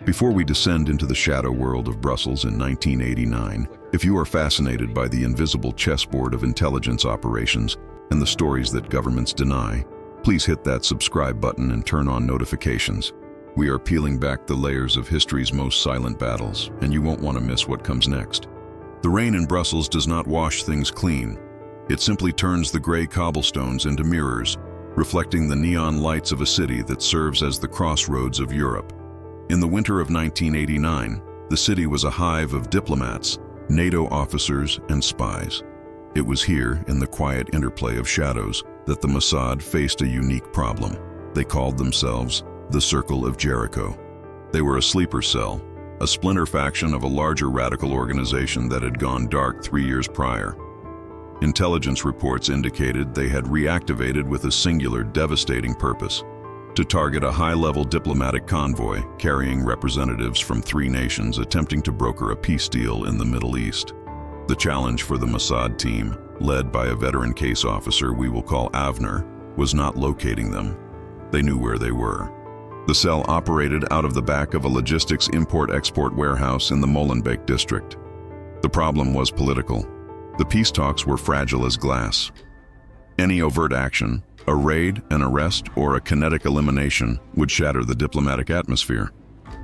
Before we descend into the shadow world of Brussels in 1989, if you are fascinated by the invisible chessboard of intelligence operations and the stories that governments deny, please hit that subscribe button and turn on notifications. We are peeling back the layers of history's most silent battles, and you won't want to miss what comes next. The rain in Brussels does not wash things clean. It simply turns the gray cobblestones into mirrors, reflecting the neon lights of a city that serves as the crossroads of Europe. In the winter of 1989, the city was a hive of diplomats, NATO officers, and spies. It was here, in the quiet interplay of shadows, that the Mossad faced a unique problem. They called themselves the Circle of Jericho. They were a sleeper cell, a splinter faction of a larger radical organization that had gone dark 3 years prior. Intelligence reports indicated they had reactivated with a singular, devastating purpose: to target a high-level diplomatic convoy carrying representatives from 3 nations attempting to broker a peace deal in the Middle East. The challenge for the Mossad team, led by a veteran case officer we will call Avner, was not locating them. They knew where they were. The cell operated out of the back of a logistics import-export warehouse in the Molenbeek district. The problem was political. The peace talks were fragile as glass. Any overt action, a raid, an arrest, or a kinetic elimination, would shatter the diplomatic atmosphere.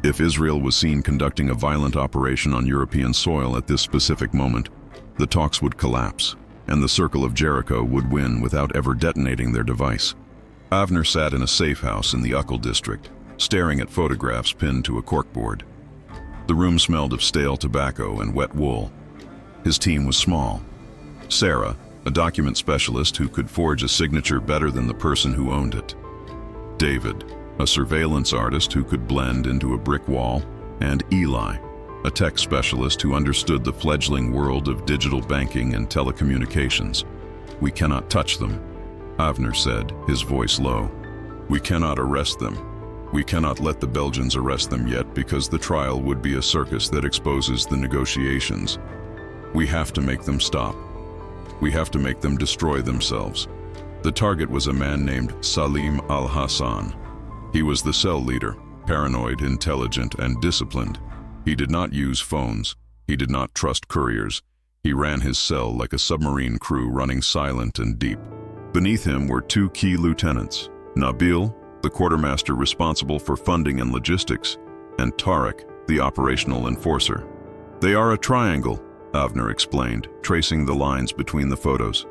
If Israel was seen conducting a violent operation on European soil at this specific moment, the talks would collapse, and the Circle of Jericho would win without ever detonating their device. Avner sat in a safe house in the Uccle district, staring at photographs pinned to a corkboard. The room smelled of stale tobacco and wet wool. His team was small. Sarah, a document specialist who could forge a signature better than the person who owned it. David, a surveillance artist who could blend into a brick wall. And Eli, a tech specialist who understood the fledgling world of digital banking and telecommunications. "We cannot touch them," Avner said, his voice low. "We cannot arrest them. We cannot let the Belgians arrest them yet because the trial would be a circus that exposes the negotiations. We have to make them stop. We have to make them destroy themselves." The target was a man named Salim al-Hassan. He was the cell leader, paranoid, intelligent, and disciplined. He did not use phones. He did not trust couriers. He ran his cell like a submarine crew, running silent and deep. Beneath him were 2 key lieutenants: Nabil, the quartermaster responsible for funding and logistics, and Tarek, the operational enforcer. "They are a triangle," Avner explained, tracing the lines between the photos.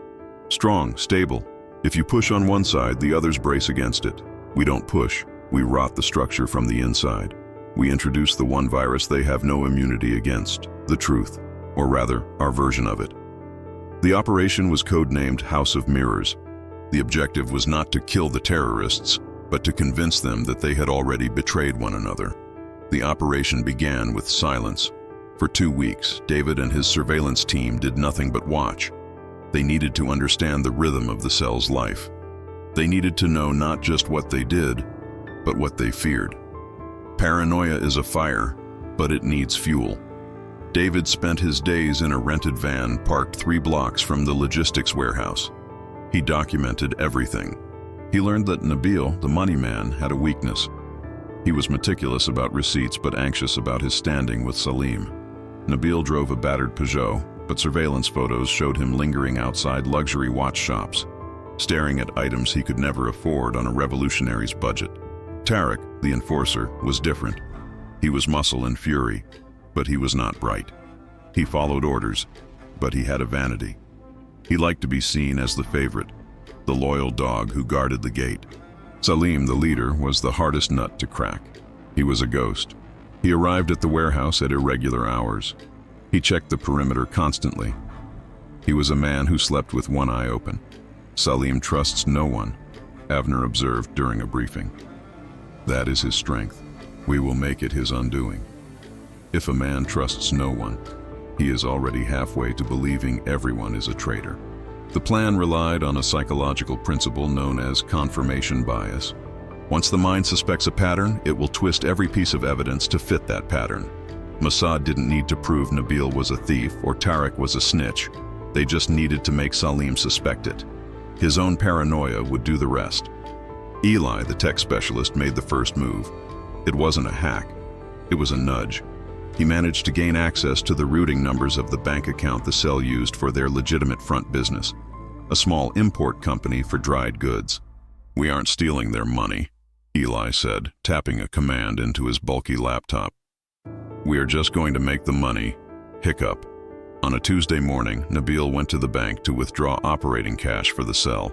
"Strong, stable. If you push on one side, the others brace against it. We don't push. We rot the structure from the inside. We introduce the one virus they have no immunity against, the truth, or rather, our version of it." The operation was codenamed House of Mirrors. The objective was not to kill the terrorists, but to convince them that they had already betrayed one another. The operation began with silence. For 2 weeks, David and his surveillance team did nothing but watch. They needed to understand the rhythm of the cell's life. They needed to know not just what they did, but what they feared. Paranoia is a fire, but it needs fuel. David spent his days in a rented van parked 3 blocks from the logistics warehouse. He documented everything. He learned that Nabil, the money man, had a weakness. He was meticulous about receipts but anxious about his standing with Salim. Nabil drove a battered Peugeot, but surveillance photos showed him lingering outside luxury watch shops, staring at items he could never afford on a revolutionary's budget. Tarek, the enforcer, was different. He was muscle and fury, but he was not bright. He followed orders, but he had a vanity. He liked to be seen as the favorite, the loyal dog who guarded the gate. Salim, the leader, was the hardest nut to crack. He was a ghost. He arrived at the warehouse at irregular hours. He checked the perimeter constantly. He was a man who slept with one eye open. "Salim trusts no one," Avner observed during a briefing. "That is his strength. We will make it his undoing." If a man trusts no one, he is already halfway to believing everyone is a traitor. The plan relied on a psychological principle known as confirmation bias. Once the mind suspects a pattern, it will twist every piece of evidence to fit that pattern. Mossad didn't need to prove Nabil was a thief or Tarek was a snitch. They just needed to make Salim suspect it. His own paranoia would do the rest. Eli, the tech specialist, made the first move. It wasn't a hack. It was a nudge. He managed to gain access to the routing numbers of the bank account the cell used for their legitimate front business, a small import company for dried goods. "We aren't stealing their money," Eli said, tapping a command into his bulky laptop. "We are just going to make the money." Hiccup. On a Tuesday morning, Nabil went to the bank to withdraw operating cash for the cell.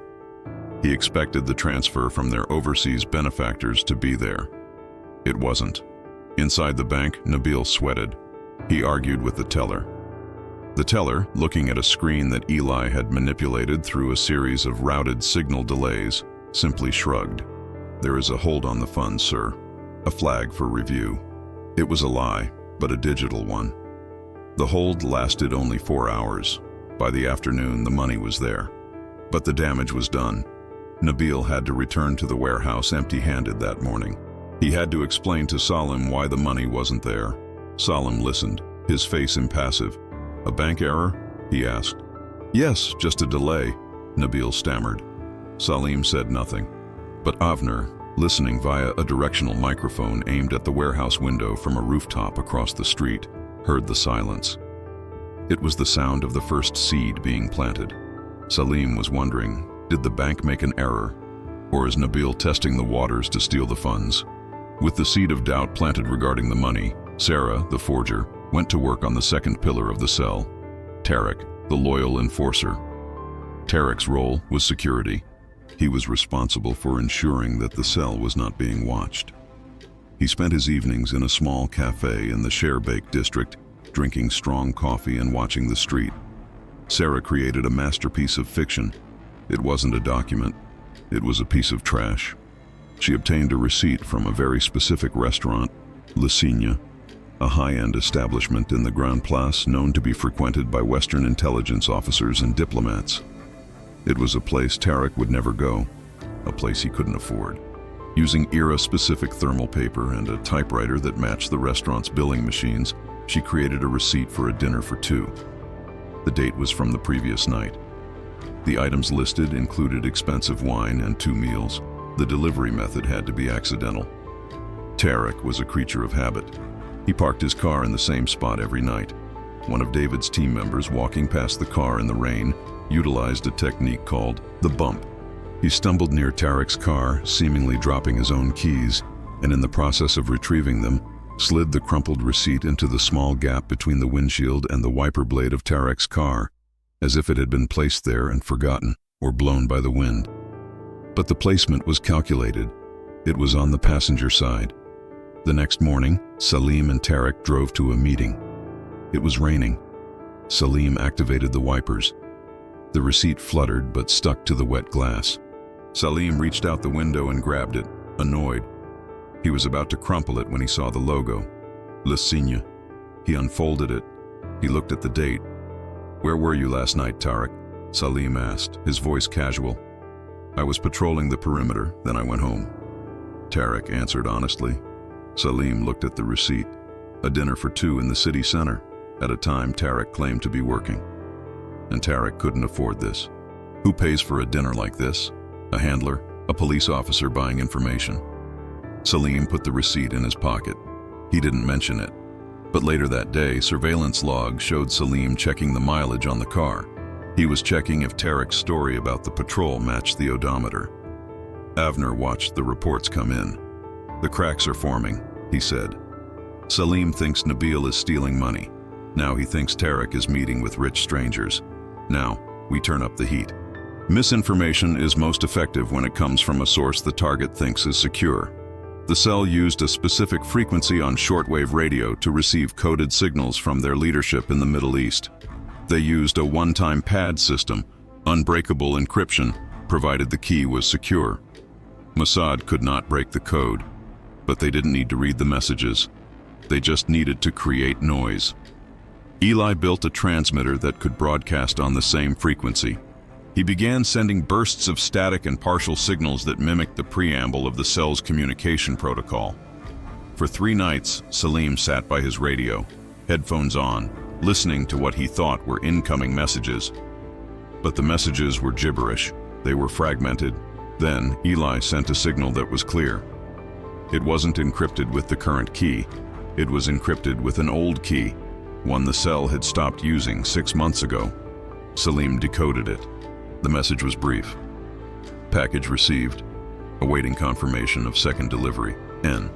He expected the transfer from their overseas benefactors to be there. It wasn't. Inside the bank, Nabil sweated. He argued with the teller. The teller, looking at a screen that Eli had manipulated through a series of routed signal delays, simply shrugged. "There is a hold on the funds, sir. A flag for review." It was a lie, but a digital one. The hold lasted only 4 hours. By the afternoon, the money was there. But the damage was done. Nabil had to return to the warehouse empty-handed that morning. He had to explain to Salim why the money wasn't there. Salim listened, his face impassive. "A bank error?" he asked. "Yes, just a delay," Nabil stammered. Salim said nothing. But Avner, listening via a directional microphone aimed at the warehouse window from a rooftop across the street, heard the silence. It was the sound of the first seed being planted. Salim was wondering, did the bank make an error? Or is Nabil testing the waters to steal the funds? With the seed of doubt planted regarding the money, Sarah, the forger, went to work on the second pillar of the cell, Tarek, the loyal enforcer. Tarek's role was security. He was responsible for ensuring that the cell was not being watched. He spent his evenings in a small cafe in the Sherbake district, drinking strong coffee and watching the street. Sarah created a masterpiece of fiction. It wasn't a document. It was a piece of trash. She obtained a receipt from a very specific restaurant, Le Cygne, a high-end establishment in the Grand Place known to be frequented by Western intelligence officers and diplomats. It was a place Tarek would never go, a place he couldn't afford. Using era-specific thermal paper and a typewriter that matched the restaurant's billing machines, she created a receipt for a dinner for 2. The date was from the previous night. The items listed included expensive wine and 2 meals. The delivery method had to be accidental. Tarek was a creature of habit. He parked his car in the same spot every night. One of David's team members walking past the car in the rain utilized a technique called the bump. He stumbled near Tarek's car, seemingly dropping his own keys, and in the process of retrieving them, slid the crumpled receipt into the small gap between the windshield and the wiper blade of Tarek's car, as if it had been placed there and forgotten or blown by the wind. But the placement was calculated. It was on the passenger side. The next morning, Salim and Tarek drove to a meeting. It was raining. Salim activated the wipers. The receipt fluttered but stuck to the wet glass. Salim reached out the window and grabbed it, annoyed. He was about to crumple it when he saw the logo, Le Cygne. He unfolded it. He looked at the date. "Where were you last night, Tarek?" Salim asked, his voice casual. "I was patrolling the perimeter, then I went home." Tarek answered honestly. Salim looked at the receipt. A dinner for 2 in the city center, at a time Tarek claimed to be working. And Tarek couldn't afford this. Who pays for a dinner like this? A handler? A police officer buying information? Salim put the receipt in his pocket. He didn't mention it. But later that day, surveillance logs showed Salim checking the mileage on the car. He was checking if Tarek's story about the patrol matched the odometer. Avner watched the reports come in. "The cracks are forming," he said. Salim thinks Nabil is stealing money. Now he thinks Tarek is meeting with rich strangers. Now, we turn up the heat. Misinformation is most effective when it comes from a source the target thinks is secure. The cell used a specific frequency on shortwave radio to receive coded signals from their leadership in the Middle East. They used a one-time pad system, unbreakable encryption, provided the key was secure. Mossad could not break the code, but they didn't need to read the messages. They just needed to create noise. Eli built a transmitter that could broadcast on the same frequency. He began sending bursts of static and partial signals that mimicked the preamble of the cell's communication protocol. For 3 nights, Salim sat by his radio, headphones on, listening to what he thought were incoming messages. But the messages were gibberish. They were fragmented. Then, Eli sent a signal that was clear. It wasn't encrypted with the current key. It was encrypted with an old key, one the cell had stopped using 6 months ago. Salim decoded it. The message was brief. Package received. Awaiting confirmation of second delivery. N.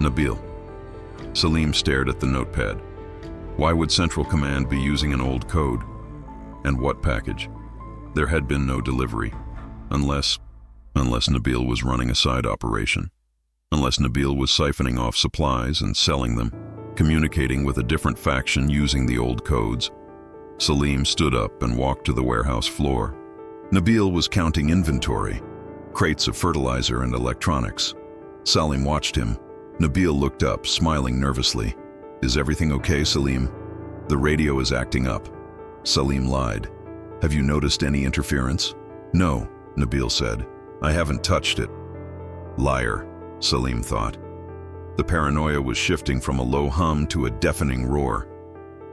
Nabil. Salim stared at the notepad. Why would Central Command be using an old code? And what package? There had been no delivery. Unless Nabil was running a side operation. Unless Nabil was siphoning off supplies and selling them, communicating with a different faction using the old codes. Salim stood up and walked to the warehouse floor. Nabil was counting inventory, crates of fertilizer and electronics. Salim watched him. Nabil looked up, smiling nervously. Is everything okay, Salim? The radio is acting up. Salim lied. Have you noticed any interference? No, Nabil said. I haven't touched it. Liar, Salim thought. The paranoia was shifting from a low hum to a deafening roar.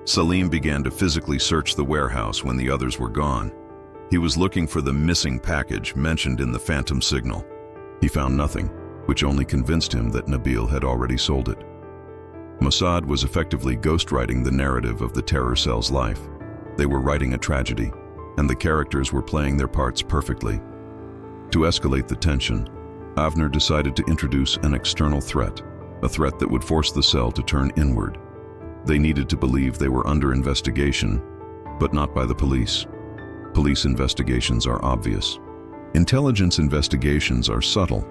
Salim began to physically search the warehouse when the others were gone. He was looking for the missing package mentioned in the phantom signal. He found nothing, which only convinced him that Nabil had already sold it. Mossad was effectively ghostwriting the narrative of the terror cell's life. They were writing a tragedy, and the characters were playing their parts perfectly. To escalate the tension, Avner decided to introduce an external threat, a threat that would force the cell to turn inward. They needed to believe they were under investigation, but not by the police. Police investigations are obvious. Intelligence investigations are subtle.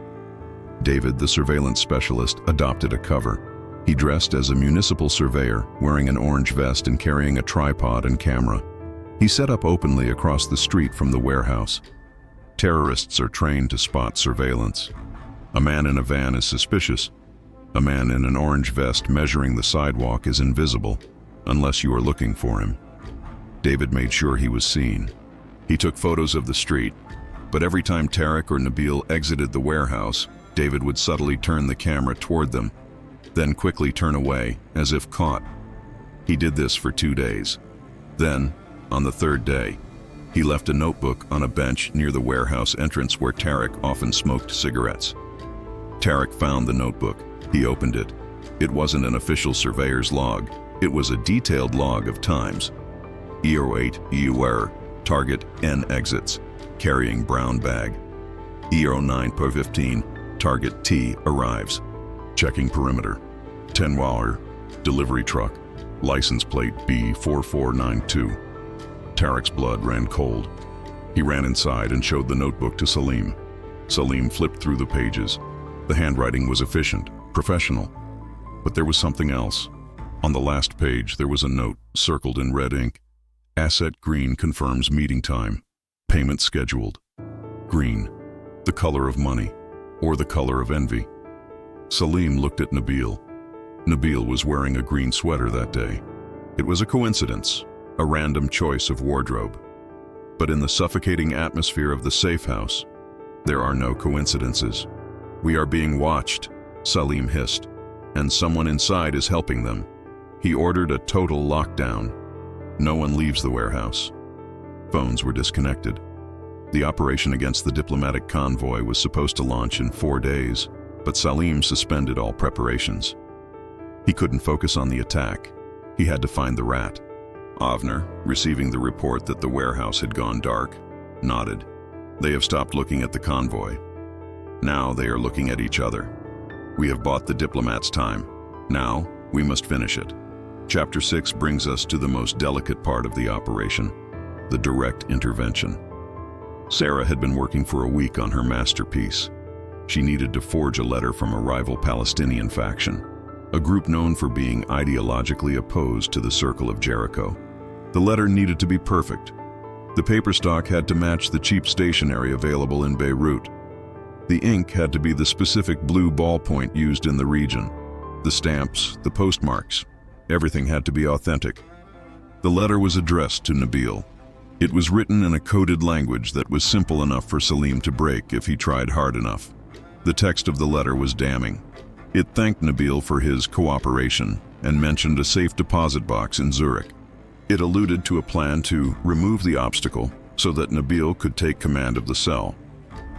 David, the surveillance specialist, adopted a cover. He dressed as a municipal surveyor, wearing an orange vest and carrying a tripod and camera. He set up openly across the street from the warehouse. Terrorists are trained to spot surveillance. A man in a van is suspicious. A man in an orange vest measuring the sidewalk is invisible, unless you are looking for him. David made sure he was seen. He took photos of the street, but every time Tarek or Nabil exited the warehouse, David would subtly turn the camera toward them, then quickly turn away, as if caught. He did this for 2 days. Then, on the 3rd day, he left a notebook on a bench near the warehouse entrance where Tarek often smoked cigarettes. Tarek found the notebook. He opened it. It wasn't an official surveyor's log. It was a detailed log of times. E08, E-where, target N exits, carrying brown bag. E09 per 15, target T arrives, checking perimeter. 10-wire, delivery truck, license plate B4492. Tarek's blood ran cold. He ran inside and showed the notebook to Salim. Salim flipped through the pages. The handwriting was efficient, professional. But there was something else. On the last page, there was a note circled in red ink. Asset green confirms meeting time. Payment scheduled. Green, the color of money, or the color of envy. Salim looked at Nabil. Nabil was wearing a green sweater that day. It was a coincidence, a random choice of wardrobe. But in the suffocating atmosphere of the safe house, there are no coincidences. We are being watched, Salim hissed, and someone inside is helping them. He ordered a total lockdown. No one leaves the warehouse. Phones were disconnected. The operation against the diplomatic convoy was supposed to launch in 4 days, but Salim suspended all preparations. He couldn't focus on the attack. He had to find the rat. Avner, receiving the report that the warehouse had gone dark, nodded. They have stopped looking at the convoy. Now they are looking at each other. We have bought the diplomats time. Now we must finish it. Chapter 6 brings us to the most delicate part of the operation, the direct intervention. Sarah had been working for a week on her masterpiece. She needed to forge a letter from a rival Palestinian faction, a group known for being ideologically opposed to the Circle of Jericho. The letter needed to be perfect. The paper stock had to match the cheap stationery available in Beirut. The ink had to be the specific blue ballpoint used in the region. The stamps, the postmarks, everything had to be authentic. The letter was addressed to Nabil. It was written in a coded language that was simple enough for Salim to break if he tried hard enough. The text of the letter was damning. It thanked Nabil for his cooperation and mentioned a safe deposit box in Zurich. It alluded to a plan to remove the obstacle so that Nabil could take command of the cell.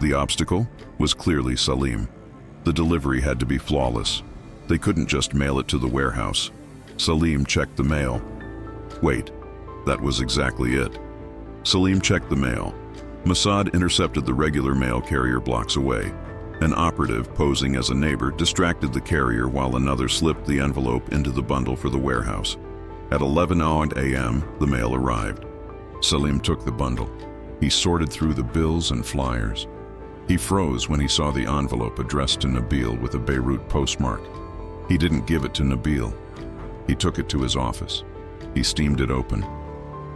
The obstacle was clearly Salim. The delivery had to be flawless. They couldn't just mail it to the warehouse. Salim checked the mail. Wait, that was exactly it. Salim checked the mail. Mossad intercepted the regular mail carrier blocks away. An operative posing as a neighbor distracted the carrier while another slipped the envelope into the bundle for the warehouse. At 11 a.m., the mail arrived. Salim took the bundle. He sorted through the bills and flyers. He froze when he saw the envelope addressed to Nabil with a Beirut postmark. He didn't give it to Nabil. He took it to his office. He steamed it open.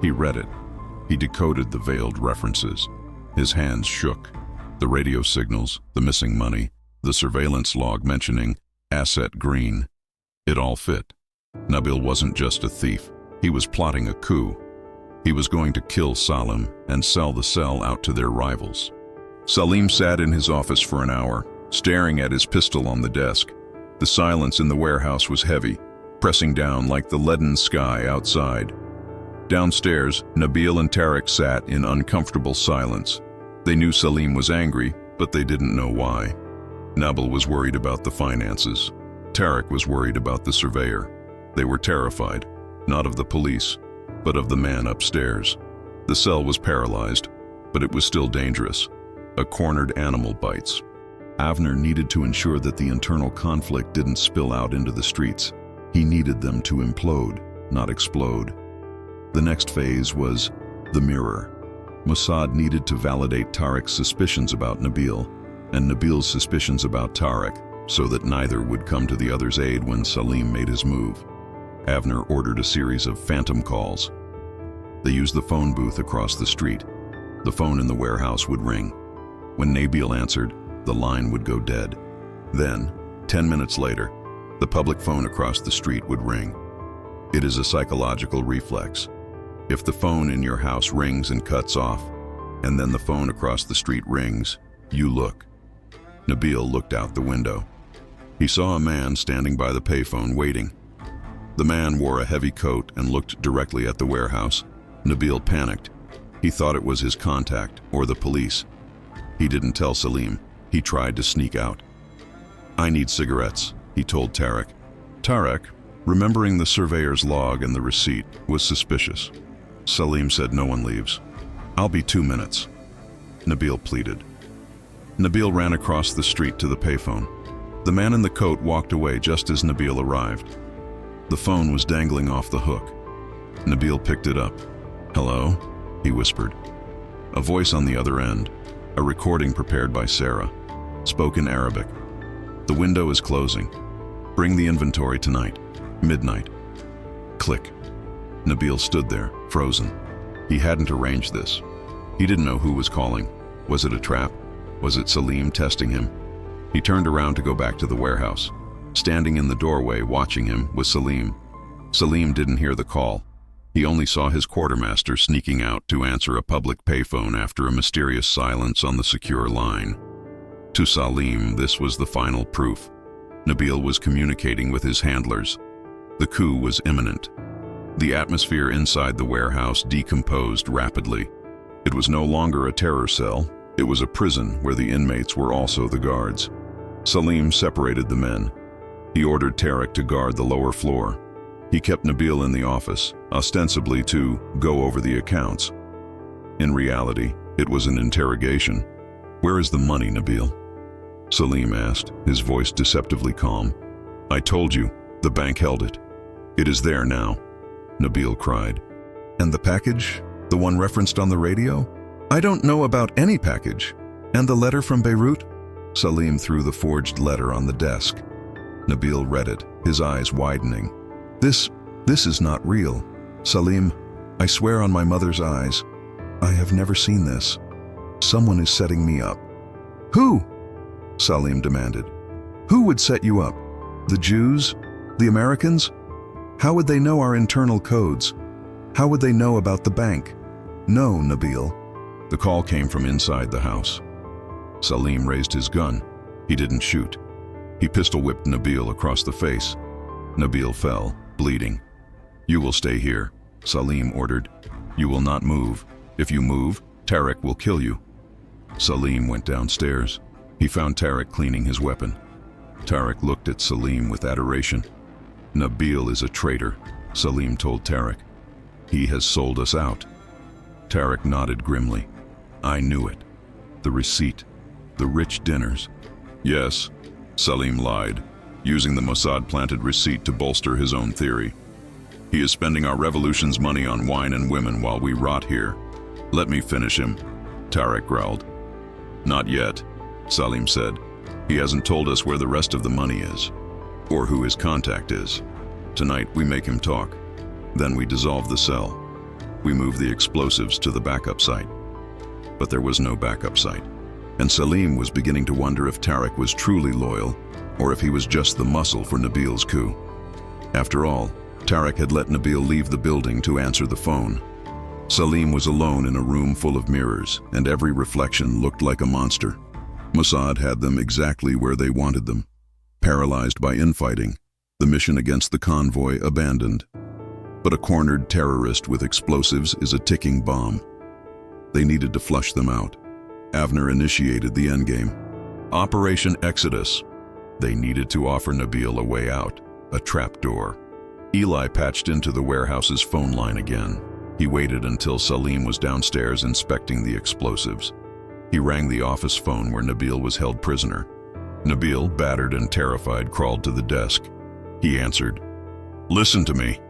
He read it. He decoded the veiled references. His hands shook. The radio signals, the missing money, the surveillance log mentioning asset green. It all fit. Nabil wasn't just a thief. He was plotting a coup. He was going to kill Salim and sell the cell out to their rivals. Salim sat in his office for an hour, staring at his pistol on the desk. The silence in the warehouse was heavy, pressing down like the leaden sky outside. Downstairs, Nabil and Tarek sat in uncomfortable silence. They knew Salim was angry, but they didn't know why. Nabil was worried about the finances. Tarek was worried about the surveyor. They were terrified, not of the police, but of the man upstairs. The cell was paralyzed, but it was still dangerous. A cornered animal bites. Avner needed to ensure that the internal conflict didn't spill out into the streets. He needed them to implode, not explode. The next phase was the mirror. Mossad needed to validate Tarek's suspicions about Nabil, and Nabil's suspicions about Tarek, so that neither would come to the other's aid when Salim made his move. Avner ordered a series of phantom calls. They used the phone booth across the street. The phone in the warehouse would ring. When Nabil answered, the line would go dead. Then, 10 minutes later, the public phone across the street would ring. It is a psychological reflex. If the phone in your house rings and cuts off, and then the phone across the street rings, you look. Nabil looked out the window. He saw a man standing by the payphone waiting. The man wore a heavy coat and looked directly at the warehouse. Nabil panicked. He thought it was his contact or the police. He didn't tell Salim. He tried to sneak out. "I need cigarettes," he told Tarek. Tarek, remembering the surveyor's log and the receipt, was suspicious. Salim said no one leaves. "I'll be 2 minutes." Nabil pleaded. Nabil ran across the street to the payphone. The man in the coat walked away just as Nabil arrived. The phone was dangling off the hook. Nabil picked it up. "Hello?" he whispered. A voice on the other end, a recording prepared by Sarah, spoke in Arabic. "The window is closing. Bring the inventory tonight, midnight." Click. Nabil stood there, frozen. He hadn't arranged this. He didn't know who was calling. Was it a trap? Was it Salim testing him? He turned around to go back to the warehouse. Standing in the doorway watching him was Salim. Salim didn't hear the call. He only saw his quartermaster sneaking out to answer a public payphone after a mysterious silence on the secure line. To Salim, this was the final proof. Nabil was communicating with his handlers. The coup was imminent. The atmosphere inside the warehouse decomposed rapidly. It was no longer a terror cell. It was a prison where the inmates were also the guards. Salim separated the men. He ordered Tarek to guard the lower floor. He kept Nabil in the office, ostensibly to go over the accounts. In reality, it was an interrogation. "Where is the money, Nabil?" Salim asked, his voice deceptively calm. "I told you, the bank held it. It is there now," Nabil cried. "And the package? The one referenced on the radio? I don't know about any package. And the letter from Beirut?" Salim threw the forged letter on the desk. Nabil read it, his eyes widening. This is not real. Salim, I swear on my mother's eyes, I have never seen this. Someone is setting me up." "Who?" Salim demanded. "Who would set you up? The Jews? The Americans? How would they know our internal codes? How would they know about the bank?" "No, Nabil." The call came from inside the house. Salim raised his gun. He didn't shoot. He pistol-whipped Nabil across the face. Nabil fell, bleeding. "You will stay here," Salim ordered. "You will not move. If you move, Tarek will kill you." Salim went downstairs. He found Tarek cleaning his weapon. Tarek looked at Salim with adoration. "Nabil is a traitor," Salim told Tarek. "He has sold us out." Tarek nodded grimly. "I knew it. The receipt. The rich dinners." "Yes," Salim lied, using the Mossad-planted receipt to bolster his own theory. "He is spending our revolution's money on wine and women while we rot here. Let me finish him," Tarek growled. "Not yet," Salim said. "He hasn't told us where the rest of the money is, or who his contact is. Tonight we make him talk. Then we dissolve the cell. We move the explosives to the backup site." But there was no backup site, and Salim was beginning to wonder if Tarek was truly loyal, or if he was just the muscle for Nabil's coup. After all, Tarek had let Nabil leave the building to answer the phone. Salim was alone in a room full of mirrors, and every reflection looked like a monster. Mossad had them exactly where they wanted them. Paralyzed by infighting, the mission against the convoy abandoned. But a cornered terrorist with explosives is a ticking bomb. They needed to flush them out. Avner initiated the endgame. Operation Exodus. They needed to offer Nabil a way out, a trapdoor. Eli patched into the warehouse's phone line again. He waited until Salim was downstairs inspecting the explosives. He rang the office phone where Nabil was held prisoner. Nabil, battered and terrified, crawled to the desk. He answered. "Listen to me,"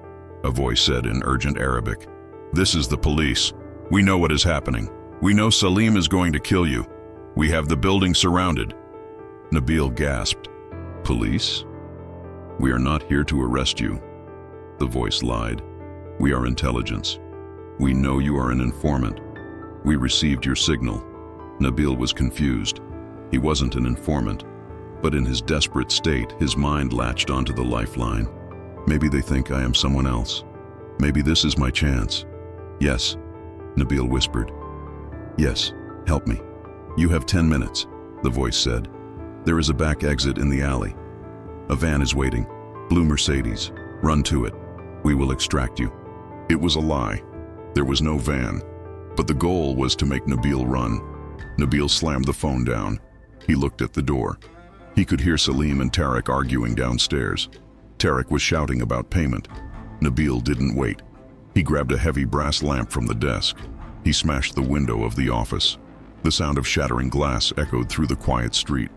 a voice said in urgent Arabic. "This is the police. We know what is happening. We know Salim is going to kill you. We have the building surrounded." Nabil gasped. "Police? We are not here to arrest you." The voice lied. "We are intelligence. We know you are an informant. We received your signal." Nabil was confused. He wasn't an informant, but in his desperate state, his mind latched onto the lifeline. Maybe they think I am someone else. Maybe this is my chance. "Yes," Nabil whispered. "Yes, help me." "You have 10 minutes, the voice said. "There is a back exit in the alley. A van is waiting. Blue Mercedes. Run to it. We will extract you." It was a lie. There was no van. But the goal was to make Nabil run. Nabil slammed the phone down. He looked at the door. He could hear Salim and Tarek arguing downstairs. Tarek was shouting about payment. Nabil didn't wait. He grabbed a heavy brass lamp from the desk. He smashed the window of the office. The sound of shattering glass echoed through the quiet street.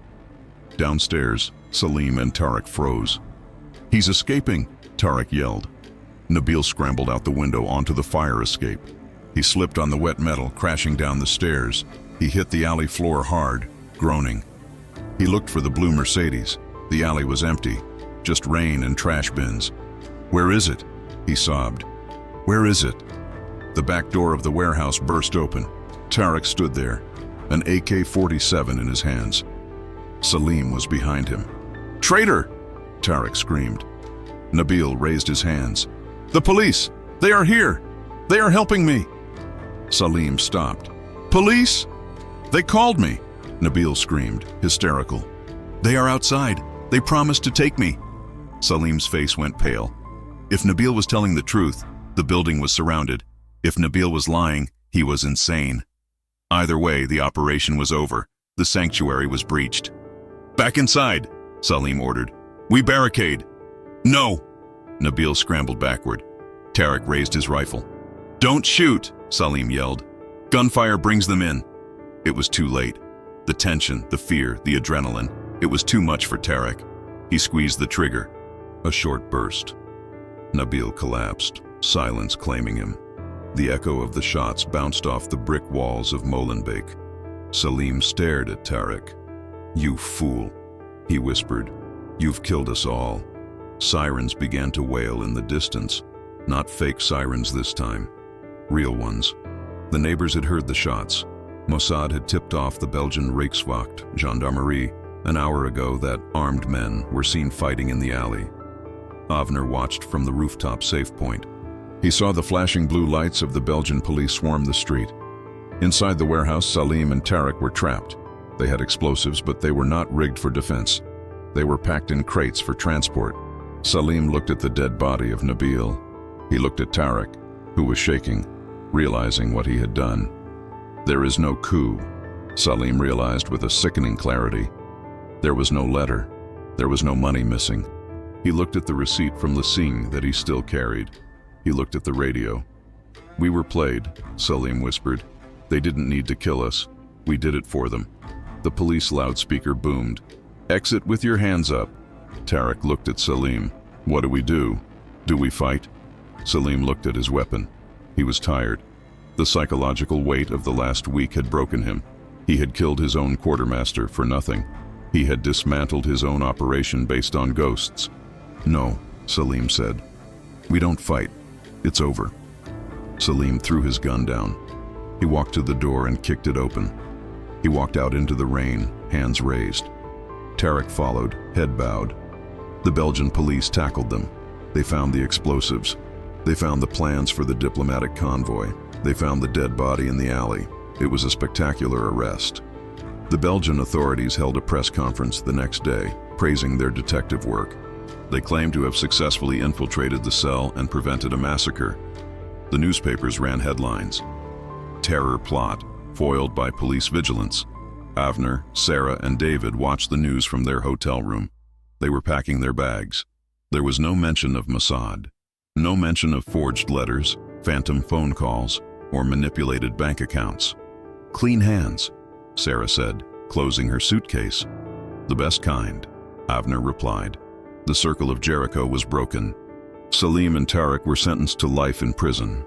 Downstairs, Salim and Tarek froze. "He's escaping," Tarek yelled. Nabil scrambled out the window onto the fire escape. He slipped on the wet metal, crashing down the stairs. He hit the alley floor hard, groaning. He looked for the blue Mercedes. The alley was empty, just rain and trash bins. "Where is it?" he sobbed. "Where is it?" The back door of the warehouse burst open. Tarek stood there, an AK-47 in his hands. Salim was behind him. "Traitor!" Tarek screamed. Nabil raised his hands. "The police! They are here! They are helping me!" Salim stopped. "Police? They called me!" Nabil screamed, hysterical. "They are outside. They promised to take me." Salim's face went pale. If Nabil was telling the truth, the building was surrounded. If Nabil was lying, he was insane. Either way, the operation was over. The sanctuary was breached. "Back inside," Salim ordered. "We barricade." "No!" Nabil scrambled backward. Tarek raised his rifle. "Don't shoot!" Salim yelled. "Gunfire brings them in." It was too late. The tension, the fear, the adrenaline. It was too much for Tarek. He squeezed the trigger. A short burst. Nabil collapsed, silence claiming him. The echo of the shots bounced off the brick walls of Molenbeek. Salim stared at Tarek. "You fool," he whispered. "You've killed us all." Sirens began to wail in the distance. Not fake sirens this time. Real ones. The neighbors had heard the shots. Mossad had tipped off the Belgian Rijkswacht, gendarmerie, an hour ago that armed men were seen fighting in the alley. Avner watched from the rooftop safe point. He saw the flashing blue lights of the Belgian police swarm the street. Inside the warehouse, Salim and Tarek were trapped. They had explosives, but they were not rigged for defense. They were packed in crates for transport. Salim looked at the dead body of Nabil. He looked at Tarek, who was shaking, realizing what he had done. There is no coup, Salim realized with a sickening clarity. There was no letter, There was no money missing. He looked at the receipt from Lessing that he still carried. He looked at the radio. "We were played," Salim whispered. "They didn't need to kill us. We did it for them." The police loudspeaker boomed. "Exit with your hands up." Tarek looked at Salim. "What do we do? Do we fight?" Salim looked at his weapon. He was tired. The psychological weight of the last week had broken him. He had killed his own quartermaster for nothing. He had dismantled his own operation based on ghosts. "No," Salim said. "We don't fight. It's over." Salim threw his gun down. He walked to the door and kicked it open. He walked out into the rain, hands raised. Tarek followed, head bowed. The Belgian police tackled them. They found the explosives. They found the plans for the diplomatic convoy. They found the dead body in the alley. It was a spectacular arrest. The Belgian authorities held a press conference the next day, praising their detective work. They claimed to have successfully infiltrated the cell and prevented a massacre. The newspapers ran headlines. "Terror plot, foiled by police vigilance." Avner, Sarah, and David watched the news from their hotel room. They were packing their bags. There was no mention of Mossad. No mention of forged letters, phantom phone calls, or manipulated bank accounts. "Clean hands," Sarah said, closing her suitcase. "The best kind," Avner replied. The circle of Jericho was broken. Salim and Tarek were sentenced to life in prison.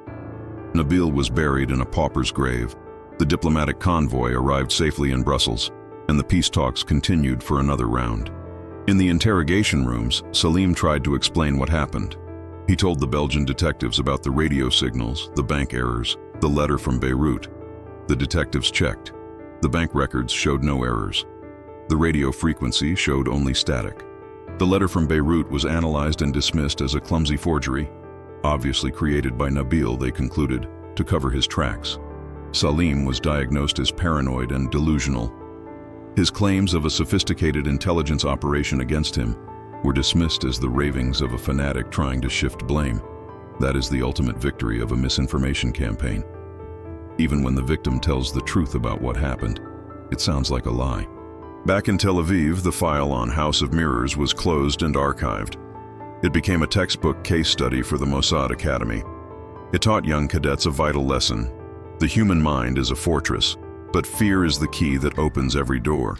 Nabil was buried in a pauper's grave. The diplomatic convoy arrived safely in Brussels, and the peace talks continued for another round. In the interrogation rooms, Salim tried to explain what happened. He told the Belgian detectives about the radio signals, the bank errors, the letter from Beirut. The detectives checked. The bank records showed no errors. The radio frequency showed only static. The letter from Beirut was analyzed and dismissed as a clumsy forgery, obviously created by Nabil, they concluded, to cover his tracks. Salim was diagnosed as paranoid and delusional. His claims of a sophisticated intelligence operation against him were dismissed as the ravings of a fanatic trying to shift blame. That is the ultimate victory of a misinformation campaign. Even when the victim tells the truth about what happened, it sounds like a lie. Back in Tel Aviv, the file on House of Mirrors was closed and archived. It became a textbook case study for the Mossad Academy. It taught young cadets a vital lesson. The human mind is a fortress, but fear is the key that opens every door.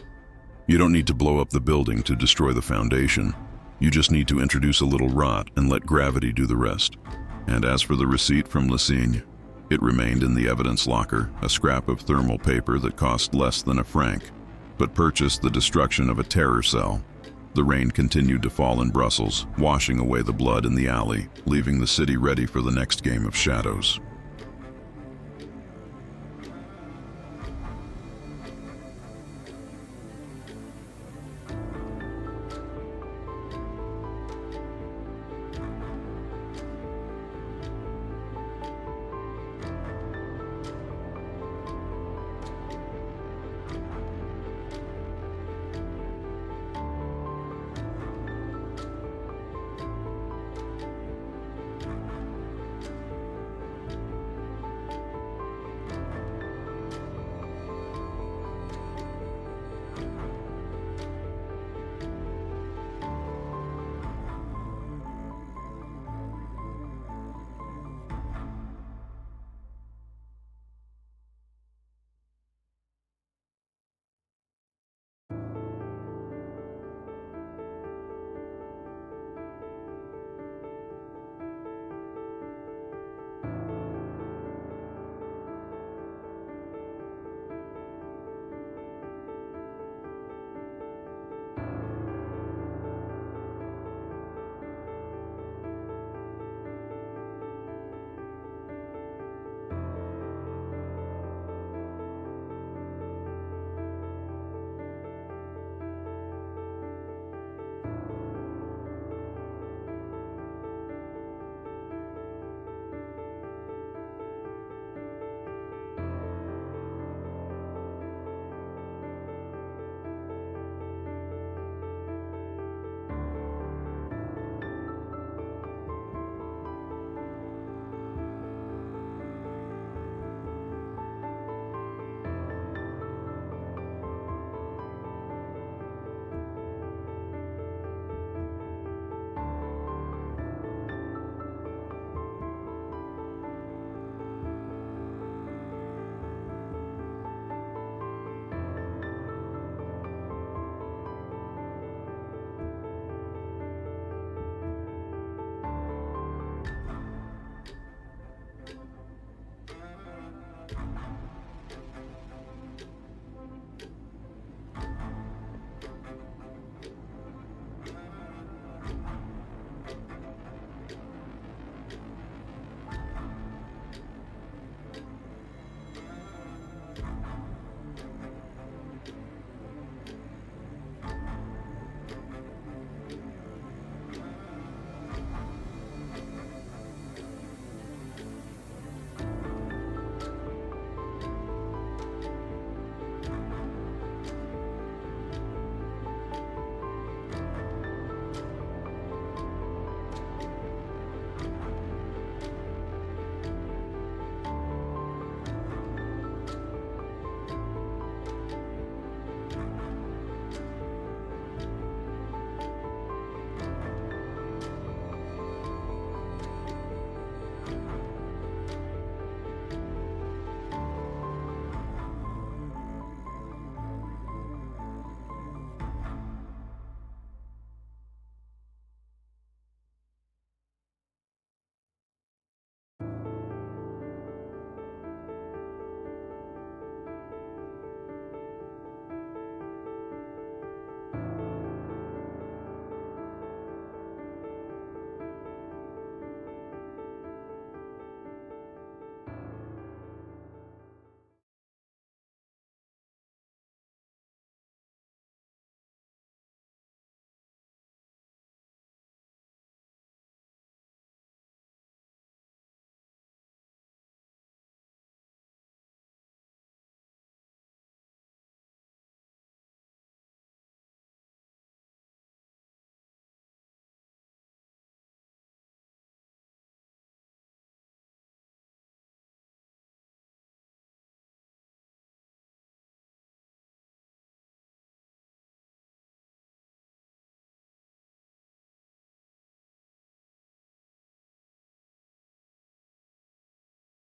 You don't need to blow up the building to destroy the foundation. You just need to introduce a little rot and let gravity do the rest. And as for the receipt from Lessing, it remained in the evidence locker, a scrap of thermal paper that cost less than a franc, but purchased the destruction of a terror cell. The rain continued to fall in Brussels, washing away the blood in the alley, leaving the city ready for the next game of shadows.